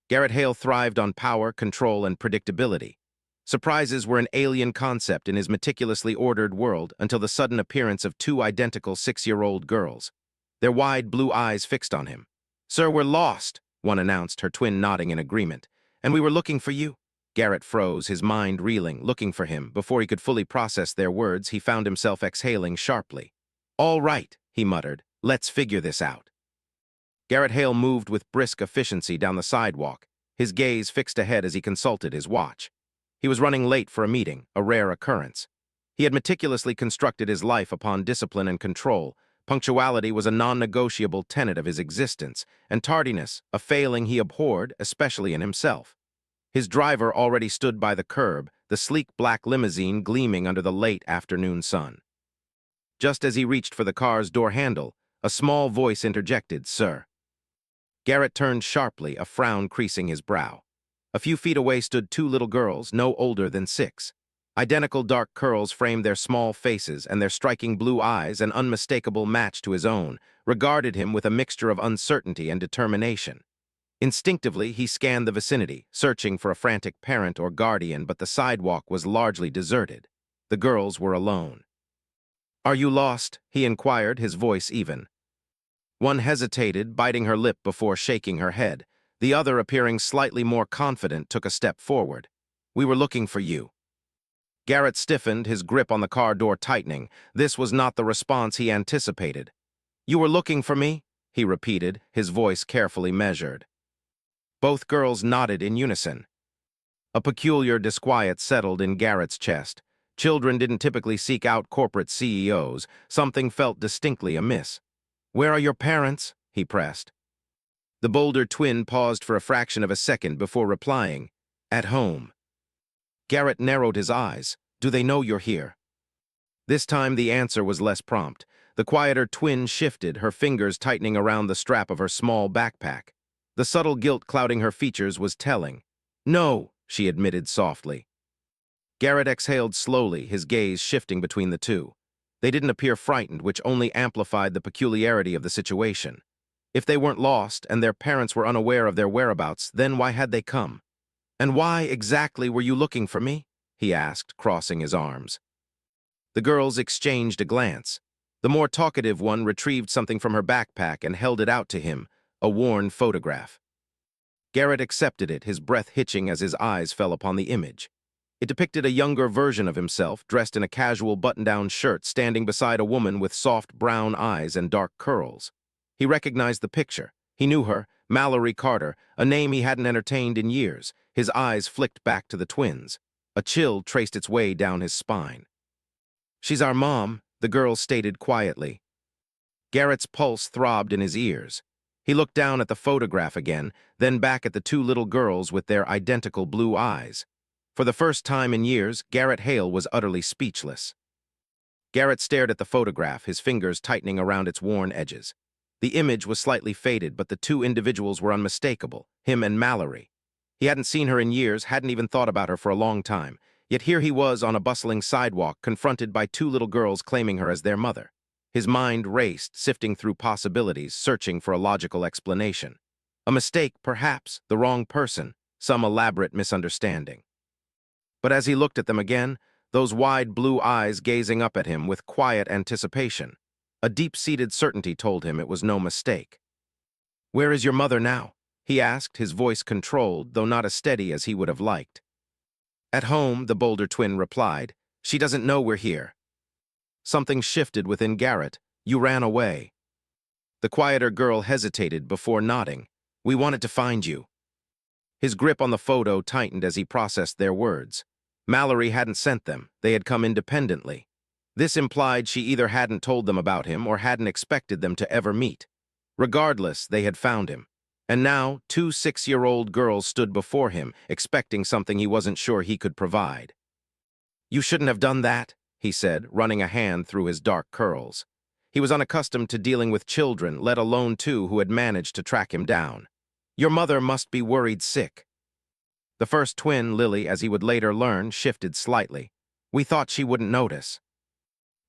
Garrett Hale thrived on power, control, and predictability. Surprises were an alien concept in his meticulously ordered world until the sudden appearance of two identical 6-year-old girls, their wide blue eyes fixed on him. "Sir, we're lost," one announced, her twin nodding in agreement. "And we were looking for you." Garrett froze, his mind reeling, looking for him. Before he could fully process their words, he found himself exhaling sharply. "All right," he muttered. "Let's figure this out." Garrett Hale moved with brisk efficiency down the sidewalk, his gaze fixed ahead as he consulted his watch. He was running late for a meeting, a rare occurrence. He had meticulously constructed his life upon discipline and control. Punctuality was a non-negotiable tenet of his existence, and tardiness, a failing he abhorred, especially in himself. His driver already stood by the curb, the sleek black limousine gleaming under the late afternoon sun. Just as he reached for the car's door handle, a small voice interjected, "Sir." Garrett turned sharply, a frown creasing his brow. A few feet away stood two little girls, no older than 6. Identical dark curls framed their small faces, and their striking blue eyes, an unmistakable match to his own, regarded him with a mixture of uncertainty and determination. Instinctively, he scanned the vicinity, searching for a frantic parent or guardian, but the sidewalk was largely deserted. The girls were alone. "Are you lost?" he inquired, his voice even. One hesitated, biting her lip before shaking her head. The other, appearing slightly more confident, took a step forward. "We were looking for you." Garrett stiffened, his grip on the car door tightening. This was not the response he anticipated. "You were looking for me?" he repeated, his voice carefully measured. Both girls nodded in unison. A peculiar disquiet settled in Garrett's chest. Children didn't typically seek out corporate CEOs. Something felt distinctly amiss. "Where are your parents?" he pressed. The bolder twin paused for a fraction of a second before replying, "At home." Garrett narrowed his eyes. "Do they know you're here?" This time the answer was less prompt. The quieter twin shifted, her fingers tightening around the strap of her small backpack. The subtle guilt clouding her features was telling. "No," she admitted softly. Garrett exhaled slowly, his gaze shifting between the two. They didn't appear frightened, which only amplified the peculiarity of the situation. If they weren't lost and their parents were unaware of their whereabouts, then why had they come? "And why exactly were you looking for me?" he asked, crossing his arms. The girls exchanged a glance. The more talkative one retrieved something from her backpack and held it out to him, a worn photograph. Garrett accepted it, his breath hitching as his eyes fell upon the image. It depicted a younger version of himself, dressed in a casual button-down shirt, standing beside a woman with soft brown eyes and dark curls. He recognized the picture. He knew her, Mallory Carter, a name he hadn't entertained in years. His eyes flicked back to the twins. A chill traced its way down his spine. "She's our mom," the girl stated quietly. Garrett's pulse throbbed in his ears. He looked down at the photograph again, then back at the two little girls with their identical blue eyes. For the first time in years, Garrett Hale was utterly speechless. Garrett stared at the photograph, his fingers tightening around its worn edges. The image was slightly faded, but the two individuals were unmistakable, him and Mallory. He hadn't seen her in years, hadn't even thought about her for a long time. Yet here he was on a bustling sidewalk, confronted by two little girls claiming her as their mother. His mind raced, sifting through possibilities, searching for a logical explanation. A mistake, perhaps, the wrong person, some elaborate misunderstanding. But as he looked at them again, those wide blue eyes gazing up at him with quiet anticipation, a deep-seated certainty told him it was no mistake. "Where is your mother now?" he asked, his voice controlled, though not as steady as he would have liked. "At home," the bolder twin replied. "She doesn't know we're here." Something shifted within Garrett. "You ran away." The quieter girl hesitated before nodding. "We wanted to find you." His grip on the photo tightened as he processed their words. Mallory hadn't sent them. They had come independently. This implied she either hadn't told them about him or hadn't expected them to ever meet. Regardless, they had found him. And now, two 6-year-old girls stood before him, expecting something he wasn't sure he could provide. "You shouldn't have done that," he said, running a hand through his dark curls. He was unaccustomed to dealing with children, let alone two who had managed to track him down. "Your mother must be worried sick." The first twin, Lily, as he would later learn, shifted slightly. "We thought she wouldn't notice."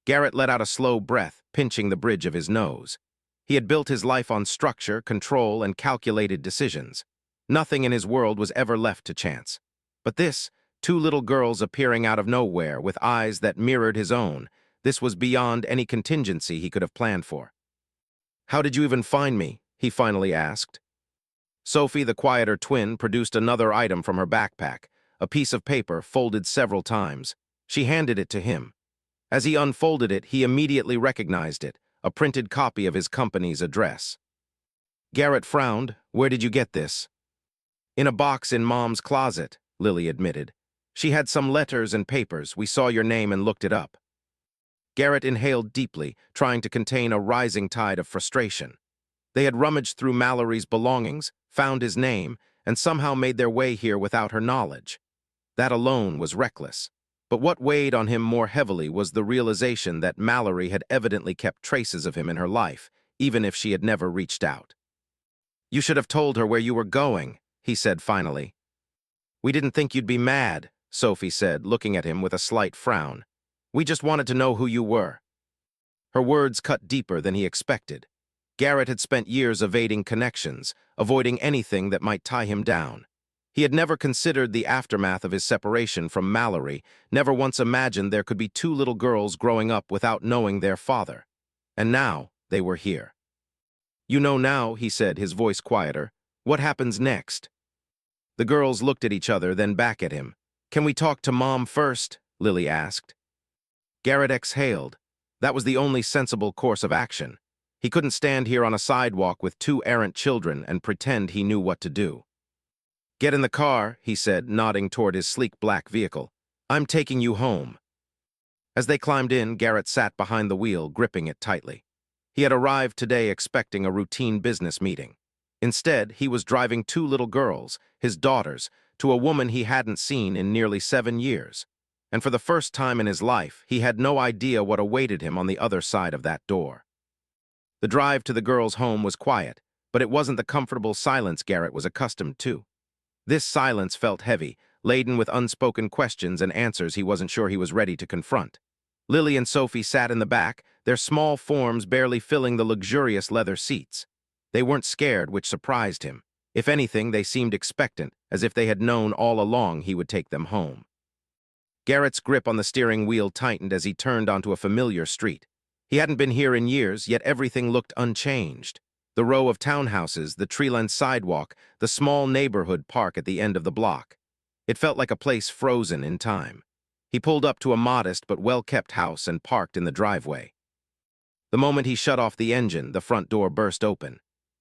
Garrett let out a slow breath, pinching the bridge of his nose. He had built his life on structure, control, and calculated decisions. Nothing in his world was ever left to chance. But this, two little girls appearing out of nowhere with eyes that mirrored his own, this was beyond any contingency he could have planned for. "How did you even find me?" he finally asked. Sophie, the quieter twin, produced another item from her backpack, a piece of paper folded several times. She handed it to him. As he unfolded it, he immediately recognized it, a printed copy of his company's address. Garrett frowned. "Where did you get this?" "In a box in Mom's closet," Lily admitted. "She had some letters and papers. We saw your name and looked it up." Garrett inhaled deeply, trying to contain a rising tide of frustration. They had rummaged through Mallory's belongings, found his name, and somehow made their way here without her knowledge. That alone was reckless. But what weighed on him more heavily was the realization that Mallory had evidently kept traces of him in her life, even if she had never reached out. "You should have told her where you were going," he said finally. "We didn't think you'd be mad," Sophie said, looking at him with a slight frown. "We just wanted to know who you were." Her words cut deeper than he expected. Garrett had spent years evading connections, avoiding anything that might tie him down. He had never considered the aftermath of his separation from Mallory, never once imagined there could be two little girls growing up without knowing their father. And now they were here. "You know now," he said, his voice quieter. "What happens next?" The girls looked at each other, then back at him. "Can we talk to Mom first?" Lily asked. Garrett exhaled. That was the only sensible course of action. He couldn't stand here on a sidewalk with two errant children and pretend he knew what to do. "Get in the car," he said, nodding toward his sleek black vehicle. "I'm taking you home." As they climbed in, Garrett sat behind the wheel, gripping it tightly. He had arrived today expecting a routine business meeting. Instead, he was driving two little girls, his daughters, to a woman he hadn't seen in nearly 7 years. And for the first time in his life, he had no idea what awaited him on the other side of that door. The drive to the girls' home was quiet, but it wasn't the comfortable silence Garrett was accustomed to. This silence felt heavy, laden with unspoken questions and answers he wasn't sure he was ready to confront. Lily and Sophie sat in the back, their small forms barely filling the luxurious leather seats. They weren't scared, which surprised him. If anything, they seemed expectant, as if they had known all along he would take them home. Garrett's grip on the steering wheel tightened as he turned onto a familiar street. He hadn't been here in years, yet everything looked unchanged. The row of townhouses, the tree-lined sidewalk, the small neighborhood park at the end of the block. It felt like a place frozen in time. He pulled up to a modest but well-kept house and parked in the driveway. The moment he shut off the engine, the front door burst open.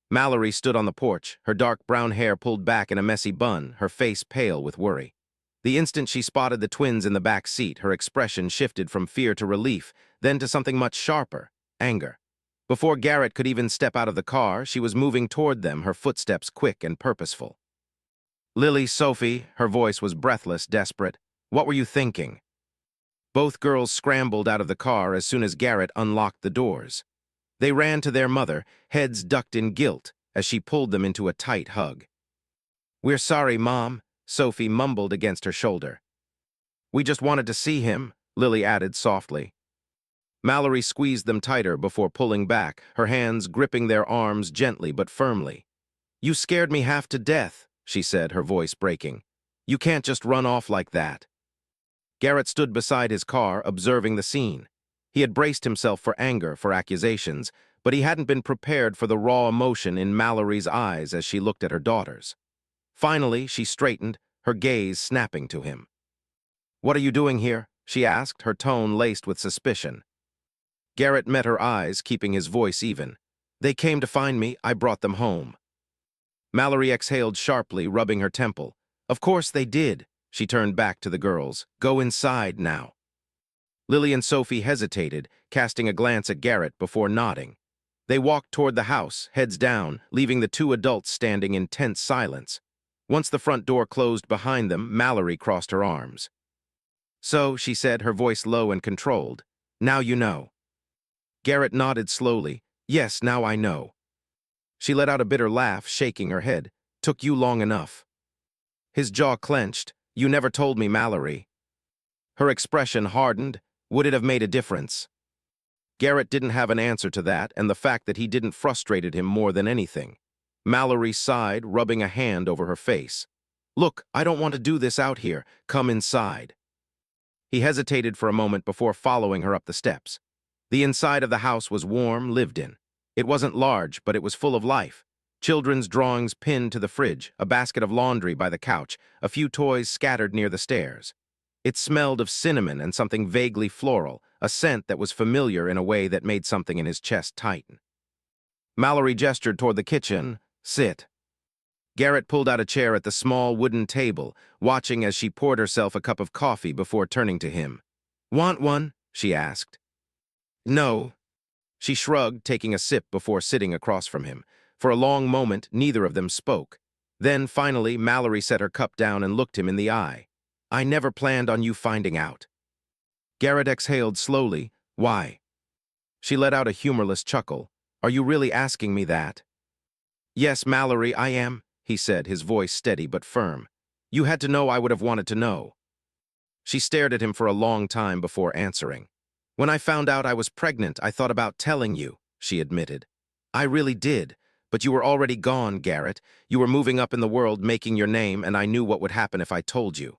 Mallory stood on the porch, her dark brown hair pulled back in a messy bun, her face pale with worry. The instant she spotted the twins in the back seat, her expression shifted from fear to relief, then to something much sharper, anger. Before Garrett could even step out of the car, she was moving toward them, her footsteps quick and purposeful. "Lily, Sophie," her voice was breathless, desperate. "What were you thinking?" Both girls scrambled out of the car as soon as Garrett unlocked the doors. They ran to their mother, heads ducked in guilt, as she pulled them into a tight hug. "We're sorry, Mom," Sophie mumbled against her shoulder. "We just wanted to see him," Lily added softly. Mallory squeezed them tighter before pulling back, her hands gripping their arms gently but firmly. "You scared me half to death," she said, her voice breaking. "You can't just run off like that." Garrett stood beside his car, observing the scene. He had braced himself for anger, for accusations, but he hadn't been prepared for the raw emotion in Mallory's eyes as she looked at her daughters. Finally, she straightened, her gaze snapping to him. "What are you doing here?" she asked, her tone laced with suspicion. Garrett met her eyes, keeping his voice even. "They came to find me. I brought them home." Mallory exhaled sharply, rubbing her temple. "Of course they did." She turned back to the girls. "Go inside now." Lily and Sophie hesitated, casting a glance at Garrett before nodding. They walked toward the house, heads down, leaving the two adults standing in tense silence. Once the front door closed behind them, Mallory crossed her arms. "So," she said, her voice low and controlled, "now you know." Garrett nodded slowly. "Yes, now I know." She let out a bitter laugh, shaking her head. "Took you long enough." His jaw clenched. "You never told me, Mallory." Her expression hardened. Would it have made a difference? Garrett didn't have an answer to that, and the fact that he didn't frustrated him more than anything. Mallory sighed, rubbing a hand over her face. Look, I don't want to do this out here. Come inside. He hesitated for a moment before following her up the steps. The inside of the house was warm, lived in. It wasn't large, but it was full of life. Children's drawings pinned to the fridge, a basket of laundry by the couch, a few toys scattered near the stairs. It smelled of cinnamon and something vaguely floral, a scent that was familiar in a way that made something in his chest tighten. Mallory gestured toward the kitchen. Sit. Garrett pulled out a chair at the small wooden table, watching as she poured herself a cup of coffee before turning to him. Want one? She asked. No. She shrugged, taking a sip before sitting across from him. For a long moment, neither of them spoke. Then, finally, Mallory set her cup down and looked him in the eye. I never planned on you finding out. Garrett exhaled slowly. Why? She let out a humorless chuckle. Are you really asking me that? Yes, Mallory, I am, he said, his voice steady but firm. You had to know I would have wanted to know. She stared at him for a long time before answering. When I found out I was pregnant, I thought about telling you, she admitted. I really did, but you were already gone, Garrett. You were moving up in the world, making your name, and I knew what would happen if I told you.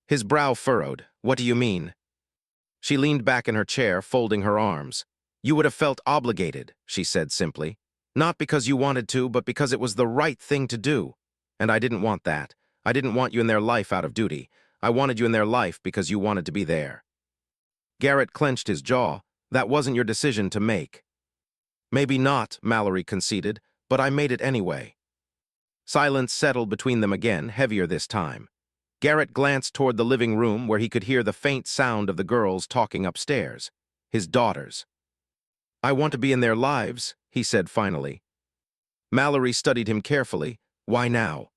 His brow furrowed. What do you mean? She leaned back in her chair, folding her arms. You would have felt obligated, she said simply. Not because you wanted to, but because it was the right thing to do. And I didn't want that. I didn't want you in their life out of duty. I wanted you in their life because you wanted to be there. Garrett clenched his jaw. That wasn't your decision to make. Maybe not, Mallory conceded, but I made it anyway. Silence settled between them again, heavier this time. Garrett glanced toward the living room where he could hear the faint sound of the girls talking upstairs. His daughters. I want to be in their lives, he said finally. Mallory studied him carefully. Why now?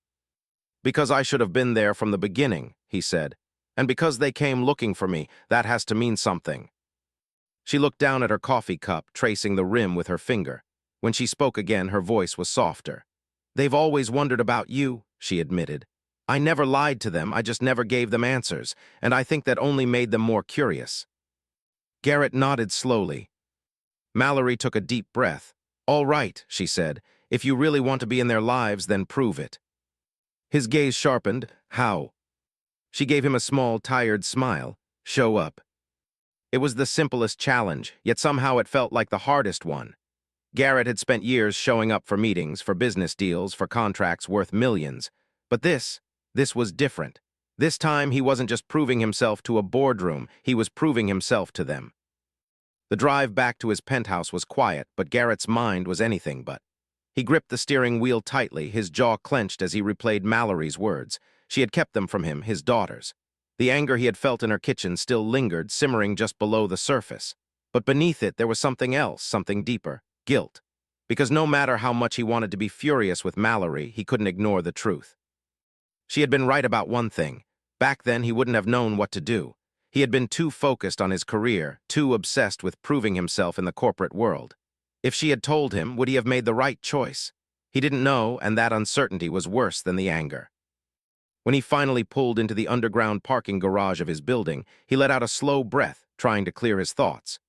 Because I should have been there from the beginning, he said. And because they came looking for me, that has to mean something. She looked down at her coffee cup, tracing the rim with her finger. When she spoke again, her voice was softer. They've always wondered about you, she admitted. I never lied to them, I just never gave them answers, and I think that only made them more curious. Garrett nodded slowly. Mallory took a deep breath. All right, she said. If you really want to be in their lives, then prove it. His gaze sharpened. How? She gave him a small, tired smile. Show up. It was the simplest challenge, yet somehow it felt like the hardest one. Garrett had spent years showing up for meetings, for business deals, for contracts worth millions. But this was different. This time he wasn't just proving himself to a boardroom, he was proving himself to them. The drive back to his penthouse was quiet, but Garrett's mind was anything but. He gripped the steering wheel tightly, his jaw clenched as he replayed Mallory's words. She had kept them from him, his daughters. The anger he had felt in her kitchen still lingered, simmering just below the surface. But beneath it, there was something else, something deeper. Guilt. Because no matter how much he wanted to be furious with Mallory, he couldn't ignore the truth. She had been right about one thing. Back then, he wouldn't have known what to do. He had been too focused on his career, too obsessed with proving himself in the corporate world. If she had told him, would he have made the right choice? He didn't know, and that uncertainty was worse than the anger. When he finally pulled into the underground parking garage of his building, he let out a slow breath, trying to clear his thoughts.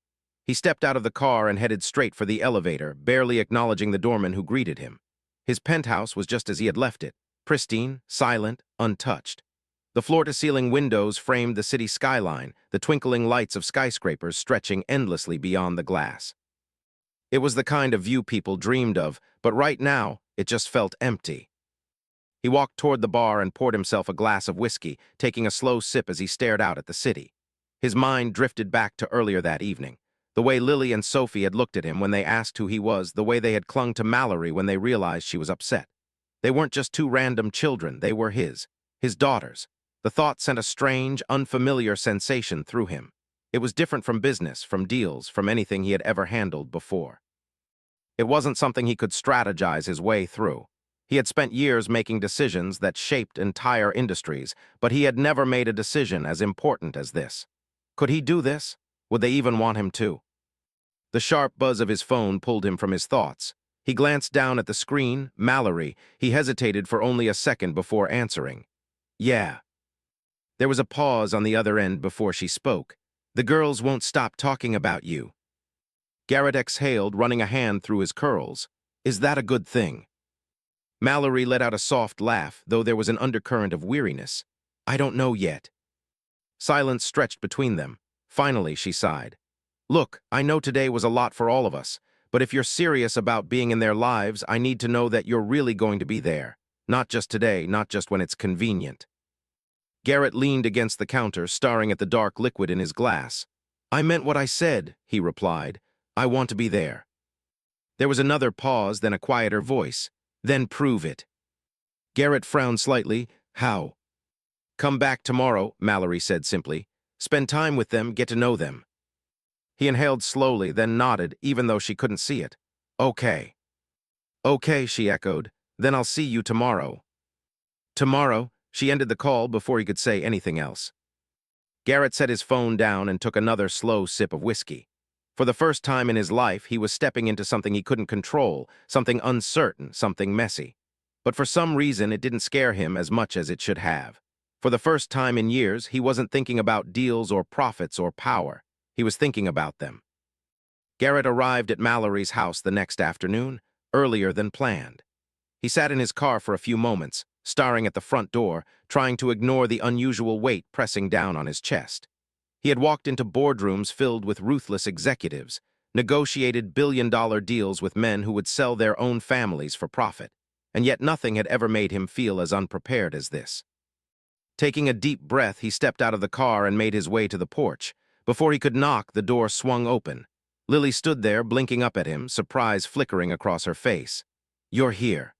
He stepped out of the car and headed straight for the elevator, barely acknowledging the doorman who greeted him. His penthouse was just as he had left it, pristine, silent, untouched. The floor-to-ceiling windows framed the city skyline, the twinkling lights of skyscrapers stretching endlessly beyond the glass. It was the kind of view people dreamed of, but right now, it just felt empty. He walked toward the bar and poured himself a glass of whiskey, taking a slow sip as he stared out at the city. His mind drifted back to earlier that evening. The way Lily and Sophie had looked at him when they asked who he was, the way they had clung to Mallory when they realized she was upset. They weren't just two random children, they were his daughters. The thought sent a strange, unfamiliar sensation through him. It was different from business, from deals, from anything he had ever handled before. It wasn't something he could strategize his way through. He had spent years making decisions that shaped entire industries, but he had never made a decision as important as this. Could he do this? Would they even want him to? The sharp buzz of his phone pulled him from his thoughts. He glanced down at the screen. Mallory. He hesitated for only a second before answering. Yeah. There was a pause on the other end before she spoke. The girls won't stop talking about you. Garrett exhaled, running a hand through his curls. Is that a good thing? Mallory let out a soft laugh, though there was an undercurrent of weariness. I don't know yet. Silence stretched between them. Finally, she sighed. Look, I know today was a lot for all of us, but if you're serious about being in their lives, I need to know that you're really going to be there. Not just today, not just when it's convenient. Garrett leaned against the counter, staring at the dark liquid in his glass. I meant what I said, he replied. I want to be there. There was another pause, then a quieter voice. Then prove it. Garrett frowned slightly. How? Come back tomorrow, Mallory said simply. Spend time with them, get to know them. He inhaled slowly, then nodded, even though she couldn't see it. Okay. Okay, she echoed. Then I'll see you tomorrow. Tomorrow? She ended the call before he could say anything else. Garrett set his phone down and took another slow sip of whiskey. For the first time in his life, he was stepping into something he couldn't control, something uncertain, something messy. But for some reason, it didn't scare him as much as it should have. For the first time in years, he wasn't thinking about deals or profits or power. He was thinking about them. Garrett arrived at Mallory's house the next afternoon, earlier than planned. He sat in his car for a few moments, staring at the front door, trying to ignore the unusual weight pressing down on his chest. He had walked into boardrooms filled with ruthless executives, negotiated billion-dollar deals with men who would sell their own families for profit, and yet nothing had ever made him feel as unprepared as this. Taking a deep breath, he stepped out of the car and made his way to the porch. Before he could knock, the door swung open. Lily stood there, blinking up at him, surprise flickering across her face. You're here.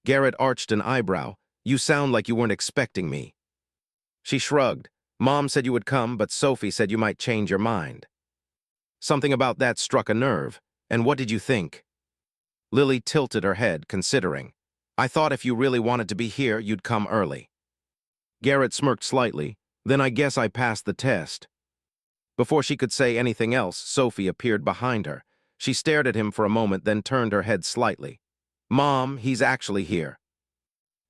Garrett arched an eyebrow. You sound like you weren't expecting me. She shrugged. Mom said you would come, but Sophie said you might change your mind. Something about that struck a nerve. And what did you think? Lily tilted her head, considering. I thought if you really wanted to be here, you'd come early. Garrett smirked slightly. Then I guess I passed the test. Before she could say anything else, Sophie appeared behind her. She stared at him for a moment, then turned her head slightly. Mom, he's actually here.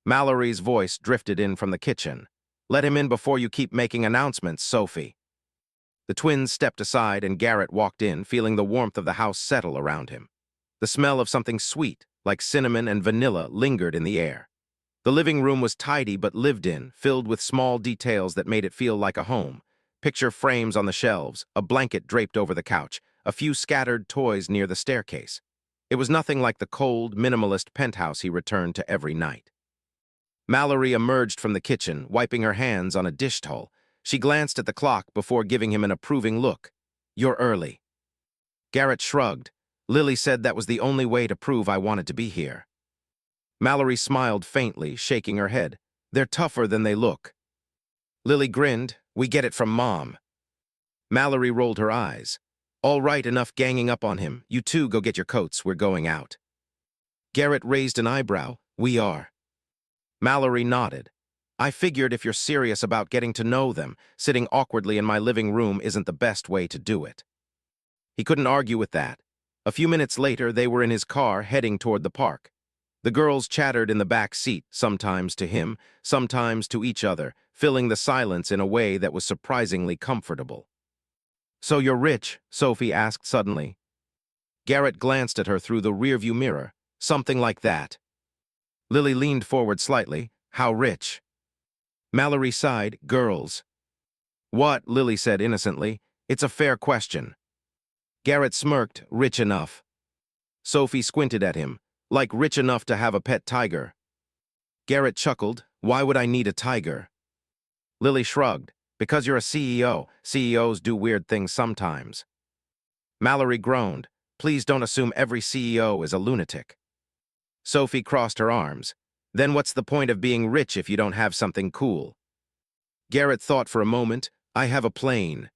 Mallory's voice drifted in from the kitchen. Let him in before you keep making announcements, Sophie. The twins stepped aside and Garrett walked in, feeling the warmth of the house settle around him. The smell of something sweet, like cinnamon and vanilla, lingered in the air. The living room was tidy but lived in, filled with small details that made it feel like a home. Picture frames on the shelves, a blanket draped over the couch, a few scattered toys near the staircase. It was nothing like the cold, minimalist penthouse he returned to every night. Mallory emerged from the kitchen, wiping her hands on a dish towel. She glanced at the clock before giving him an approving look. You're early. Garrett shrugged. Lily said that was the only way to prove I wanted to be here. Mallory smiled faintly, shaking her head. They're tougher than they look. Lily grinned. We get it from Mom. Mallory rolled her eyes. All right, enough ganging up on him. You two go get your coats, we're going out. Garrett raised an eyebrow. We are. Mallory nodded. I figured if you're serious about getting to know them, sitting awkwardly in my living room isn't the best way to do it. He couldn't argue with that. A few minutes later, they were in his car heading toward the park. The girls chattered in the back seat, sometimes to him, sometimes to each other, filling the silence in a way that was surprisingly comfortable. So you're rich? Sophie asked suddenly. Garrett glanced at her through the rearview mirror. Something like that. Lily leaned forward slightly. How rich? Mallory sighed. Girls. What? Lily said innocently. It's a fair question. Garrett smirked. Rich enough. Sophie squinted at him. Like rich enough to have a pet tiger. Garrett chuckled. Why would I need a tiger? Lily shrugged. Because you're a CEO. CEOs do weird things sometimes. Mallory groaned. Please don't assume every CEO is a lunatic. Sophie crossed her arms. Then what's the point of being rich if you don't have something cool? Garrett thought for a moment. I have a plane.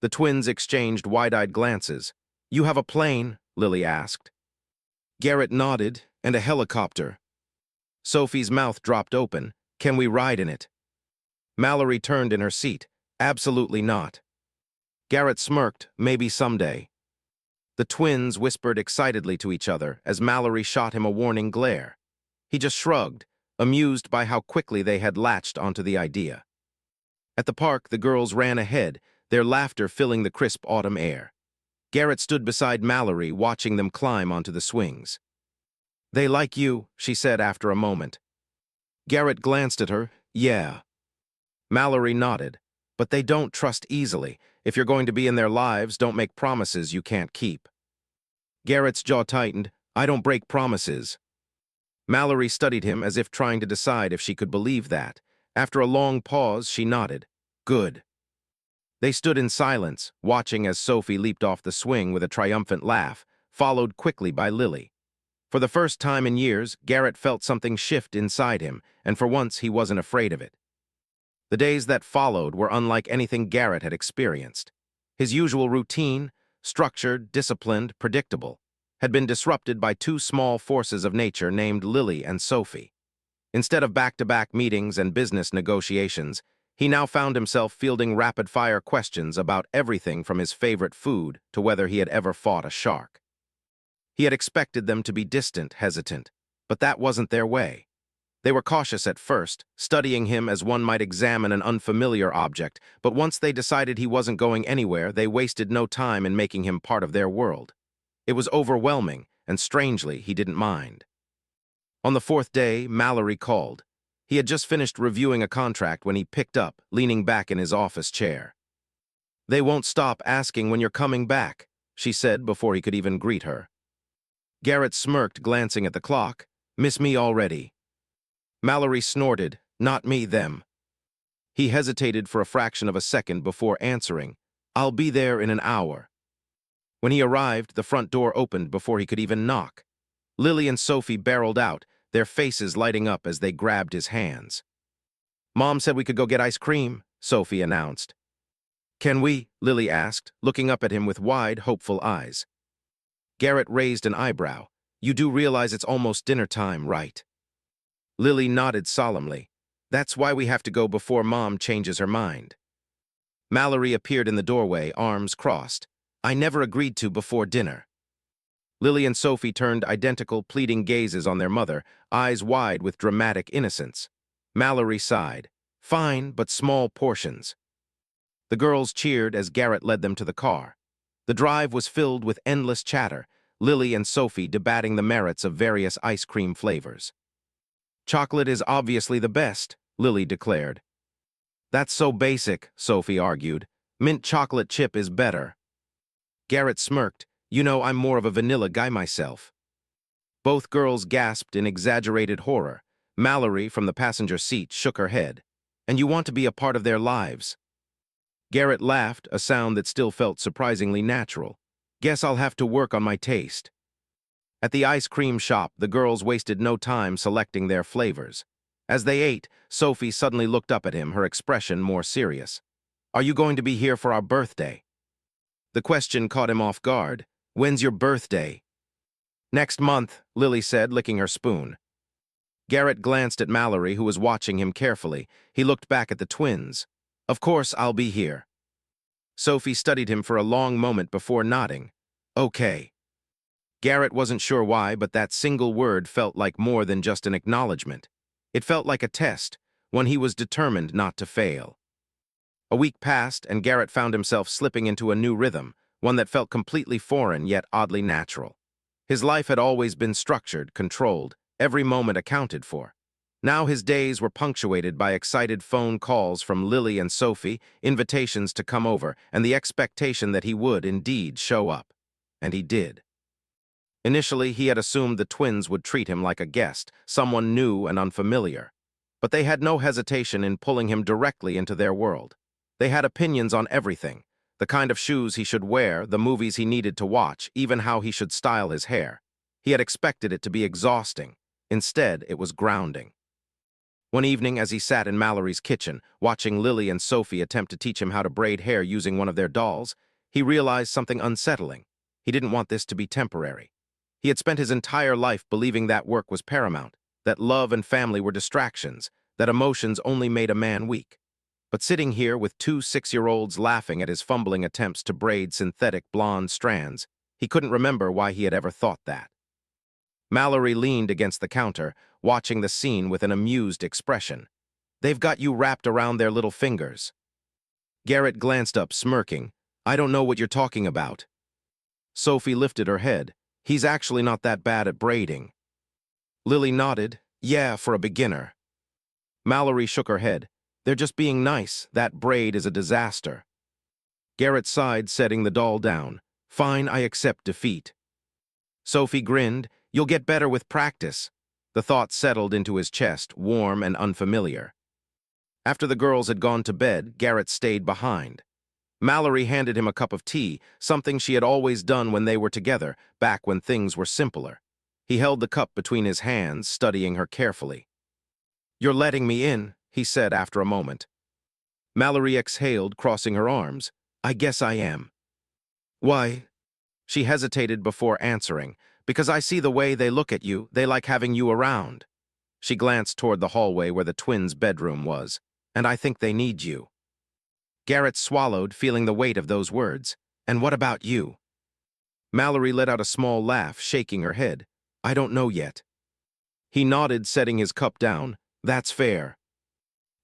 The twins exchanged wide-eyed glances. You have a plane? Lily asked. Garrett nodded. And a helicopter. Sophie's mouth dropped open. Can we ride in it? Mallory turned in her seat. Absolutely not. Garrett smirked. Maybe someday. The twins whispered excitedly to each other as Mallory shot him a warning glare. He just shrugged, amused by how quickly they had latched onto the idea. At the park, the girls ran ahead, their laughter filling the crisp autumn air. Garrett stood beside Mallory, watching them climb onto the swings. They like you, she said after a moment. Garrett glanced at her. Yeah. Mallory nodded. But they don't trust easily. If you're going to be in their lives, don't make promises you can't keep. Garrett's jaw tightened. I don't break promises. Mallory studied him as if trying to decide if she could believe that. After a long pause, she nodded. Good. They stood in silence, watching as Sophie leaped off the swing with a triumphant laugh, followed quickly by Lily. For the first time in years, Garrett felt something shift inside him, and for once he wasn't afraid of it. The days that followed were unlike anything Garrett had experienced. His usual routine, structured, disciplined, predictable, had been disrupted by two small forces of nature named Lily and Sophie. Instead of back-to-back meetings and business negotiations, he now found himself fielding rapid-fire questions about everything from his favorite food to whether he had ever fought a shark. He had expected them to be distant, hesitant, but that wasn't their way. They were cautious at first, studying him as one might examine an unfamiliar object, but once they decided he wasn't going anywhere, they wasted no time in making him part of their world. It was overwhelming, and strangely, he didn't mind. On the fourth day, Mallory called. He had just finished reviewing a contract when he picked up, leaning back in his office chair. They won't stop asking when you're coming back, she said before he could even greet her. Garrett smirked, glancing at the clock. Miss me already. Mallory snorted, not me, them. He hesitated for a fraction of a second before answering, I'll be there in an hour. When he arrived, the front door opened before he could even knock. Lily and Sophie barreled out, their faces lighting up as they grabbed his hands. Mom said we could go get ice cream, Sophie announced. Can we? Lily asked, looking up at him with wide, hopeful eyes. Garrett raised an eyebrow. You do realize it's almost dinner time, right? Lily nodded solemnly. That's why we have to go before Mom changes her mind. Mallory appeared in the doorway, arms crossed. I never agreed to before dinner. Lily and Sophie turned identical, pleading gazes on their mother, eyes wide with dramatic innocence. Mallory sighed. Fine, but small portions. The girls cheered as Garrett led them to the car. The drive was filled with endless chatter, Lily and Sophie debating the merits of various ice cream flavors. Chocolate is obviously the best, Lily declared. That's so basic, Sophie argued. Mint chocolate chip is better. Garrett smirked. You know, I'm more of a vanilla guy myself. Both girls gasped in exaggerated horror. Mallory, from the passenger seat, shook her head. And you want to be a part of their lives. Garrett laughed, a sound that still felt surprisingly natural. Guess I'll have to work on my taste. At the ice cream shop, the girls wasted no time selecting their flavors. As they ate, Sophie suddenly looked up at him, her expression more serious. Are you going to be here for our birthday? The question caught him off guard. When's your birthday? Next month, Lily said, licking her spoon. Garrett glanced at Mallory, who was watching him carefully. He looked back at the twins. Of course, I'll be here. Sophie studied him for a long moment before nodding. Okay. Garrett wasn't sure why, but that single word felt like more than just an acknowledgement. It felt like a test, one he was determined not to fail. A week passed, and Garrett found himself slipping into a new rhythm, one that felt completely foreign yet oddly natural. His life had always been structured, controlled, every moment accounted for. Now his days were punctuated by excited phone calls from Lily and Sophie, invitations to come over, and the expectation that he would indeed show up. And he did. Initially, he had assumed the twins would treat him like a guest, someone new and unfamiliar. But they had no hesitation in pulling him directly into their world. They had opinions on everything, the kind of shoes he should wear, the movies he needed to watch, even how he should style his hair. He had expected it to be exhausting. Instead, it was grounding. One evening, as he sat in Mallory's kitchen, watching Lily and Sophie attempt to teach him how to braid hair using one of their dolls, he realized something unsettling. He didn't want this to be temporary. He had spent his entire life believing that work was paramount, that love and family were distractions, that emotions only made a man weak. But sitting here with two 6-year-olds laughing at his fumbling attempts to braid synthetic blonde strands, he couldn't remember why he had ever thought that. Mallory leaned against the counter, watching the scene with an amused expression. They've got you wrapped around their little fingers. Garrett glanced up, smirking. I don't know what you're talking about. Sophie lifted her head. He's actually not that bad at braiding. Lily nodded. Yeah, for a beginner. Mallory shook her head. They're just being nice. That braid is a disaster. Garrett sighed, setting the doll down. Fine, I accept defeat. Sophie grinned. You'll get better with practice. The thought settled into his chest, warm and unfamiliar. After the girls had gone to bed, Garrett stayed behind. Mallory handed him a cup of tea, something she had always done when they were together, back when things were simpler. He held the cup between his hands, studying her carefully. You're letting me in, he said after a moment. Mallory exhaled, crossing her arms. I guess I am. Why? She hesitated before answering. Because I see the way they look at you, they like having you around. She glanced toward the hallway where the twins' bedroom was. And I think they need you. Garrett swallowed, feeling the weight of those words. And what about you? Mallory let out a small laugh, shaking her head. I don't know yet. He nodded, setting his cup down. That's fair.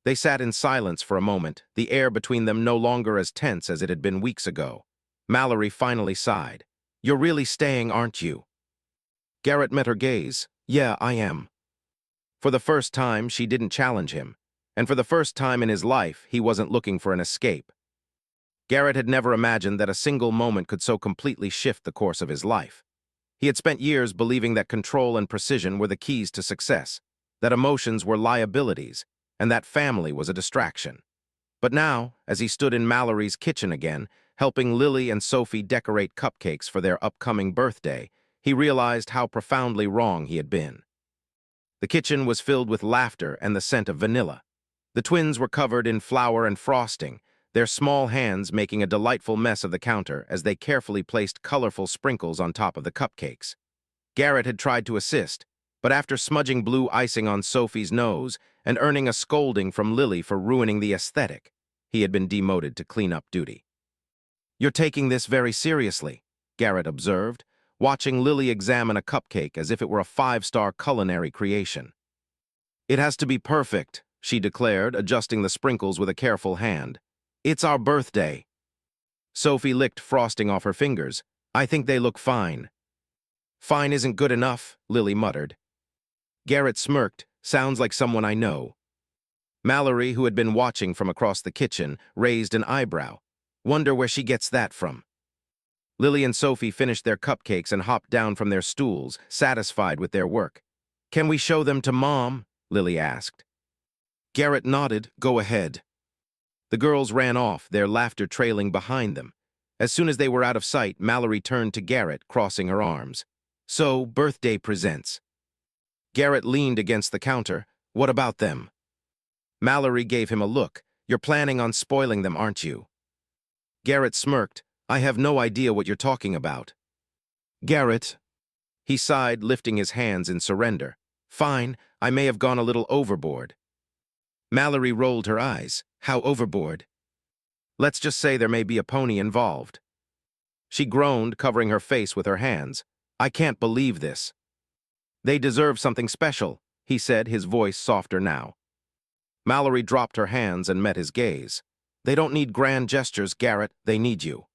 They sat in silence for a moment, the air between them no longer as tense as it had been weeks ago. Mallory finally sighed. You're really staying, aren't you? Garrett met her gaze. Yeah, I am. For the first time, she didn't challenge him. And for the first time in his life, he wasn't looking for an escape. Garrett had never imagined that a single moment could so completely shift the course of his life. He had spent years believing that control and precision were the keys to success, that emotions were liabilities, and that family was a distraction. But now, as he stood in Mallory's kitchen again, helping Lily and Sophie decorate cupcakes for their upcoming birthday, he realized how profoundly wrong he had been. The kitchen was filled with laughter and the scent of vanilla. The twins were covered in flour and frosting, their small hands making a delightful mess of the counter as they carefully placed colorful sprinkles on top of the cupcakes. Garrett had tried to assist, but after smudging blue icing on Sophie's nose and earning a scolding from Lily for ruining the aesthetic, he had been demoted to cleanup duty. You're taking this very seriously, Garrett observed, watching Lily examine a cupcake as if it were a five-star culinary creation. It has to be perfect, she declared, adjusting the sprinkles with a careful hand. It's our birthday. Sophie licked frosting off her fingers. I think they look fine. Fine isn't good enough, Lily muttered. Garrett smirked. Sounds like someone I know. Mallory, who had been watching from across the kitchen, raised an eyebrow. Wonder where she gets that from. Lily and Sophie finished their cupcakes and hopped down from their stools, satisfied with their work. Can we show them to Mom? Lily asked. Garrett nodded. Go ahead. The girls ran off, their laughter trailing behind them. As soon as they were out of sight, Mallory turned to Garrett, crossing her arms. So, birthday presents. Garrett leaned against the counter. What about them? Mallory gave him a look. You're planning on spoiling them, aren't you? Garrett smirked. I have no idea what you're talking about. Garrett. He sighed, lifting his hands in surrender. Fine, I may have gone a little overboard. Mallory rolled her eyes. How overboard? Let's just say there may be a pony involved. She groaned, covering her face with her hands. I can't believe this. They deserve something special, he said, his voice softer now. Mallory dropped her hands and met his gaze. They don't need grand gestures, Garrett, they need you.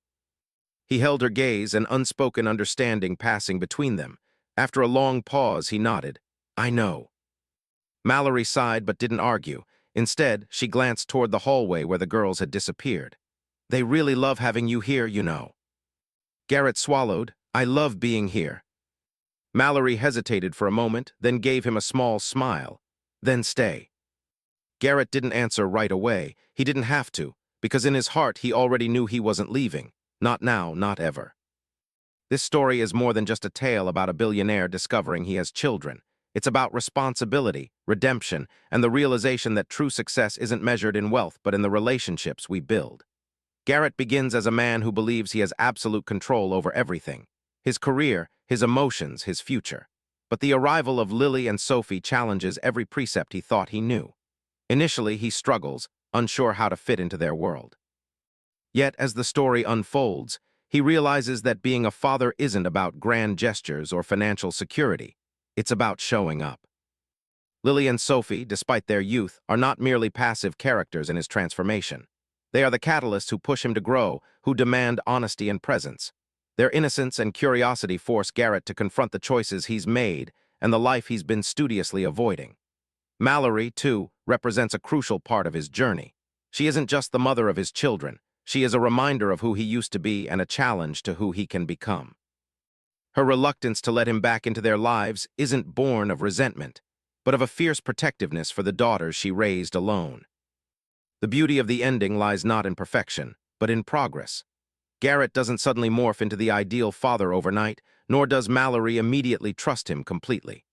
He held her gaze, an unspoken understanding passing between them. After a long pause, he nodded. I know. Mallory sighed but didn't argue. Instead, she glanced toward the hallway where the girls had disappeared. They really love having you here, you know. Garrett swallowed. I love being here. Mallory hesitated for a moment, then gave him a small smile. Then stay. Garrett didn't answer right away. He didn't have to, because in his heart he already knew he wasn't leaving. Not now, not ever. This story is more than just a tale about a billionaire discovering he has children. It's about responsibility, redemption, and the realization that true success isn't measured in wealth but in the relationships we build. Garrett begins as a man who believes he has absolute control over everything. His career, his emotions, his future. But the arrival of Lily and Sophie challenges every precept he thought he knew. Initially, he struggles, unsure how to fit into their world. Yet, as the story unfolds, he realizes that being a father isn't about grand gestures or financial security. It's about showing up. Lily and Sophie, despite their youth, are not merely passive characters in his transformation. They are the catalysts who push him to grow, who demand honesty and presence. Their innocence and curiosity force Garrett to confront the choices he's made and the life he's been studiously avoiding. Mallory, too, represents a crucial part of his journey. She isn't just the mother of his children. She is a reminder of who he used to be and a challenge to who he can become. Her reluctance to let him back into their lives isn't born of resentment, but of a fierce protectiveness for the daughters she raised alone. The beauty of the ending lies not in perfection, but in progress. Garrett doesn't suddenly morph into the ideal father overnight, nor does Mallory immediately trust him completely.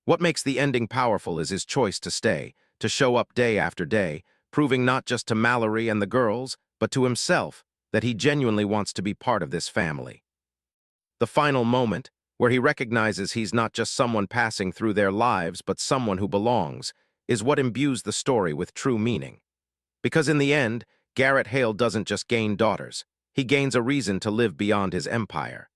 What makes the ending powerful is his choice to stay, to show up day after day, proving not just to Mallory and the girls, but to himself that he genuinely wants to be part of this family. The final moment, where he recognizes he's not just someone passing through their lives, but someone who belongs, is what imbues the story with true meaning. Because in the end, Garrett Hale doesn't just gain daughters. He gains a reason to live beyond his empire.